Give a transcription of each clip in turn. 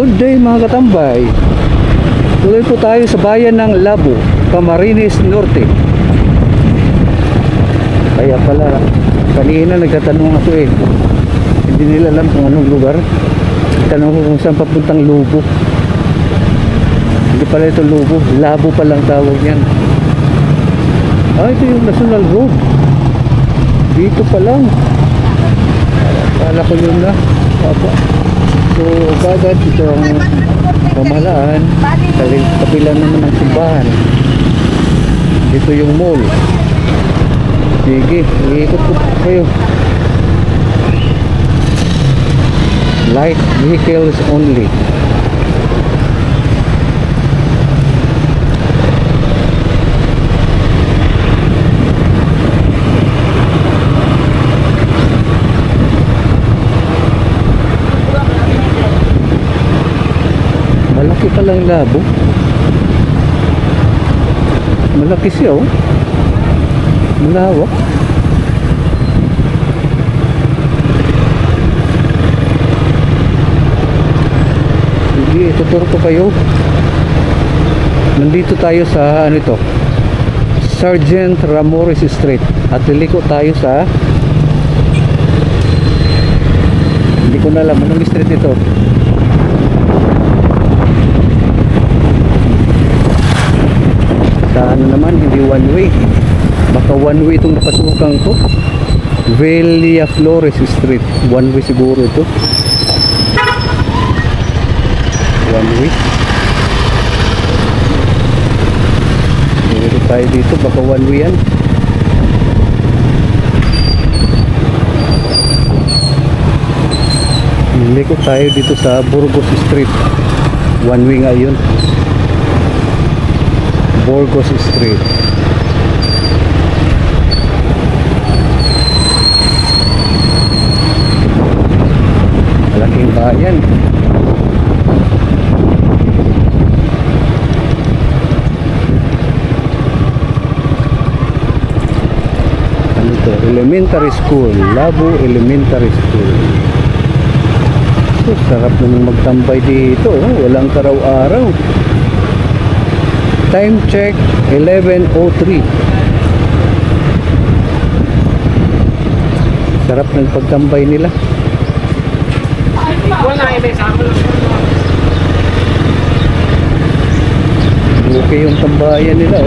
Good day mga katambay. Tuloy po tayo sa bayan ng Labo, Camarines Norte. Kaya pala kanina nagtatanong ako hindi nila alam kung anong lugar. Tanong ko kung saan papuntang Lubo. Hindi pala ito Lubo, Labo pa lang tawag yan. Ito yung National Road. Dito pa lang. Kala ko yun na. So kagad ito ang pamahalaan. Kabila naman ng simbahan. Dito yung mall. Sige, iikot ko kayo. Light vehicles only. Malaki palang Labo. Malaki siya malawak. Sige, tuturo ko kayo. Nandito tayo sa Sergeant Ramores Street. At liliko tayo sa hindi ko na alam anong street ito. Naman hindi one way, baka one way itong napasukan ko. Villa Flores Street, one way siguro ito, one way. Dito tayo dito, baka one way yan. Likot tayo dito sa Burgos Street, one way nga yun. Burgos Street. Malaking bayan. Ano to? Elementary School, Labo Elementary School. So, sarap naman magtambay dito. Walang karaw-araw. Time check 11:03. Sarap ng pagtambay nila. Okay yung tambayan nila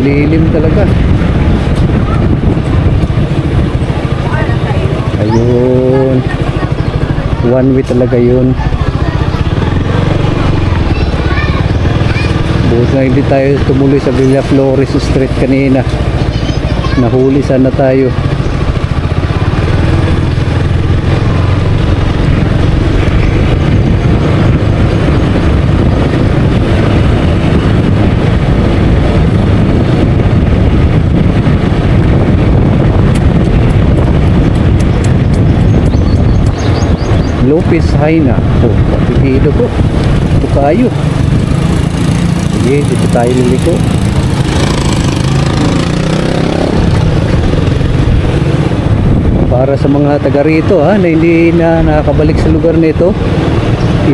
lilim talaga. Ayun, one way talaga yun. Buot na hindi tayo tumuloy sa Villa Flores Street kanina. Nahuli sana tayo. Lopez Haina. Papigido ko. Ito kayo. Sige, dito tayo liliko. Para sa mga taga rito na hindi na nakakabalik sa lugar nito,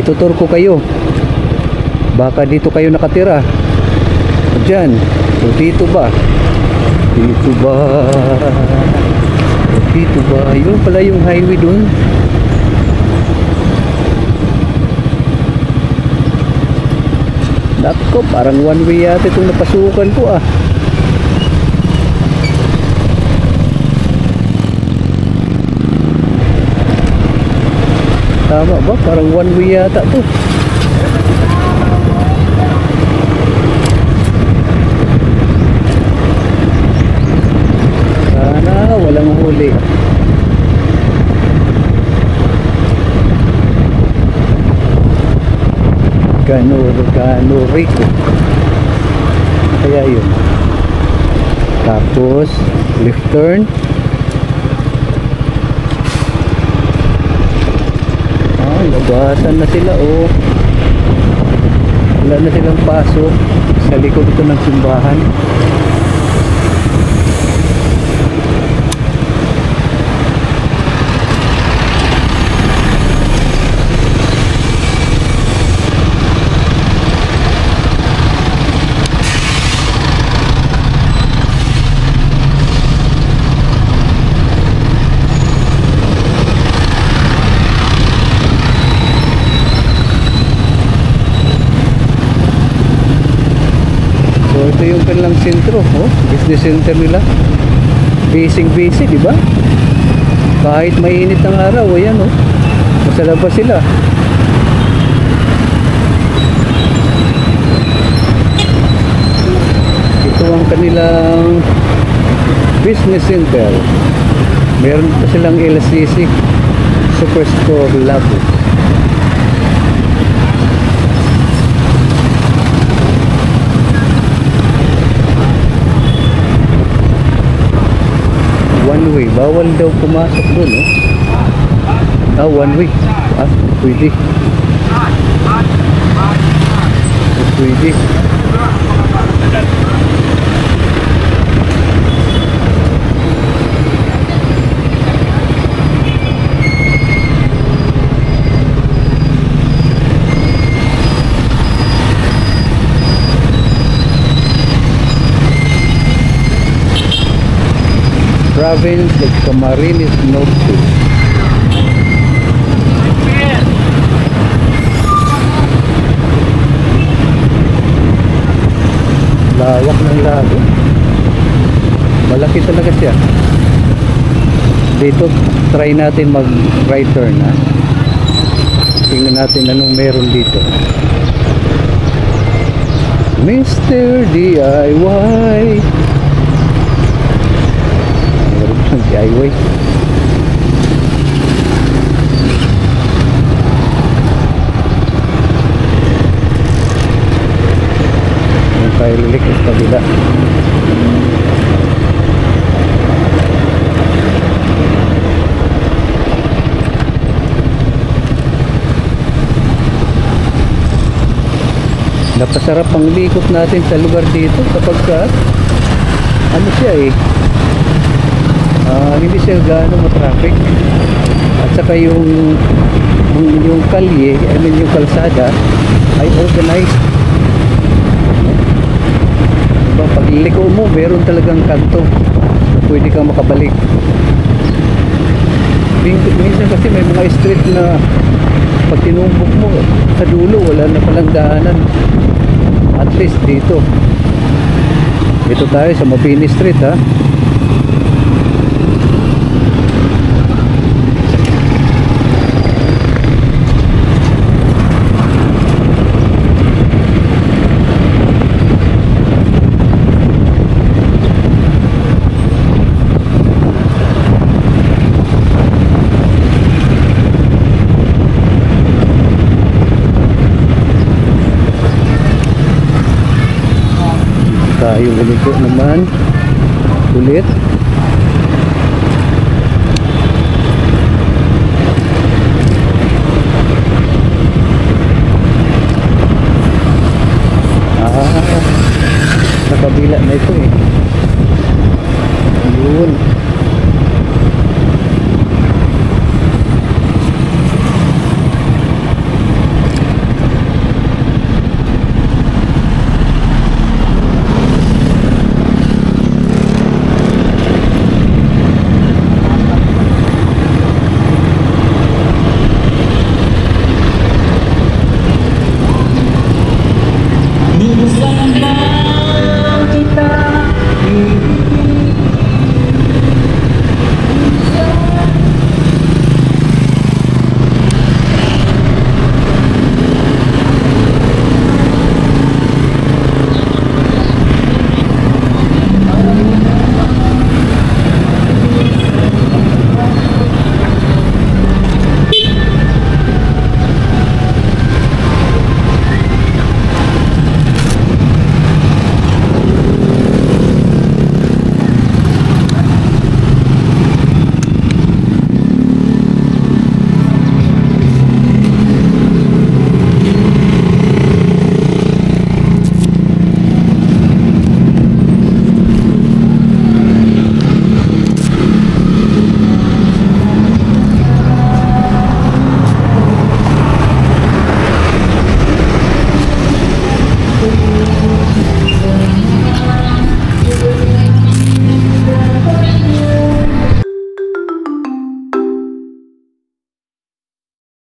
itutur ko kayo. Baka dito kayo nakatira. Diyan. So dito ba? Dito ba? Dito ba? Yun pala yung highway dun. Nako, parang one way yata itong napasukan ko Tama ba? Parang one way yata to. Sana walang huli. Gano Rico. Kaya yun. Tapos left turn. Labasan na sila wala na silang pasok sa likod ito ng simbahan. lang sentro. Oh, business center nila. Busy, di ba? Kahit mainit ang araw, ayan oh. Nasa labas sila. Ito ang kanilang business center. Meron pa silang LCC Superstore Labos. One way, bawal daw pumasok doon, no? One way. Pwede. Pwede. Province of Camarines Norte. Lawak ng lago. Malaki talaga siya. Dito, try natin mag right turn, ha? Tingnan natin anong meron dito. Mr. DIY. DIY. Yung tayo lilik sa kabila. Napasarap ang likot natin sa lugar dito kapag ano siya eh, hindi siya gaano matraffic, at saka yung kalye, I mean yung kalsada ay organized. Diba, pag liko mo meron talagang kanto na pwede kang makabalik. Minsan kasi may mga street na pag tinumbok mo sa dulo wala na palang daanan. At least dito tayo sa Mabini Street, ha. Tayo ganito naman ulit.